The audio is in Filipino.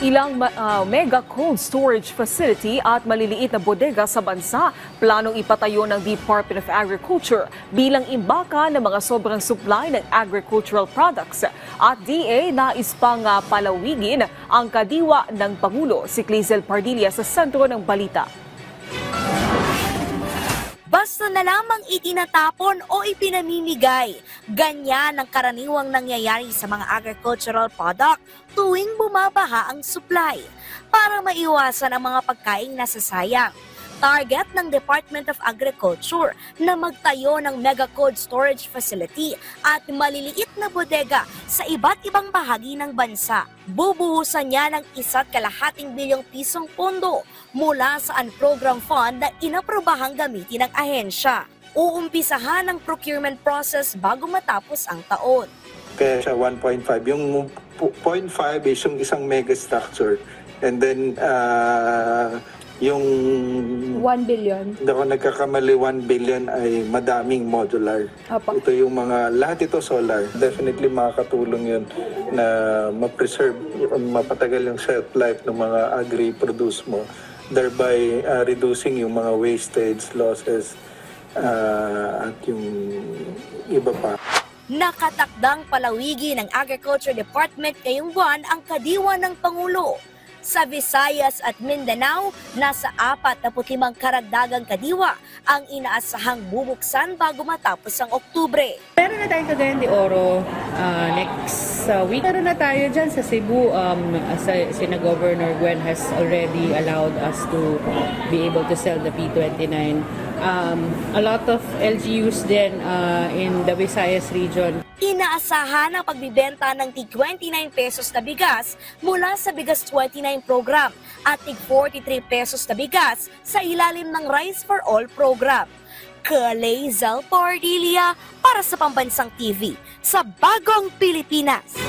Ilang mega cold storage facility at maliliit na bodega sa bansa planong ipatayo ng Department of Agriculture bilang imbaka ng mga sobrang supply ng agricultural products. At DA nais pang palawigin ang kadiwa ng Pangulo. Si Clizel Pardilla sa sentro ng balita. Basta na lamang itinatapon o ipinamimigay. Ganyan ang karaniwang nangyayari sa mga agricultural product tuwing bumabaha ang supply para maiwasan ang mga pagkaing nasasayang. Target ng Department of Agriculture na magtayo ng mega cold storage facility at maliliit na bodega sa iba't ibang bahagi ng bansa. Bubuhusan niya ng 1.2 bilyong pisong pondo mula sa unprogram fund na inaprobahang gamitin ng ahensya. Uumpisahan ang procurement process bago matapos ang taon. Kaya siya 1.5. Yung 0.5 is yung isang mega structure. And then, yung 1 billion. Hindi ako nagkakamali, 1 billion ay madaming modular. Opo. Ito yung mga, lahat ito solar. Definitely makakatulong yun na ma-preserve, mapatagal yung shelf life ng mga agri-produce mo, thereby reducing yung mga wastage, losses, at yung iba pa. Nakatakdang palawigin ng Agriculture Department ngayong buwan ang kadiwa ng Pangulo. Sa Visayas at Mindanao, nasa 45 karagdagang kadiwa ang inaasahang bubuksan bago matapos ang Oktubre. Meron na tayong Cagayan de Oro next week. Meron na tayo dyan sa Cebu. Sina Governor Gwen has already allowed us to be able to sell the P29. A lot of LGUs din in the Visayas region. Inaasahan ang pagbibenta ng tig-29 pesos na bigas mula sa Bigas 29 program at tig-43 pesos na bigas sa ilalim ng Rice for All program. Clizel Pardilla para sa Pambansang TV sa Bagong Pilipinas.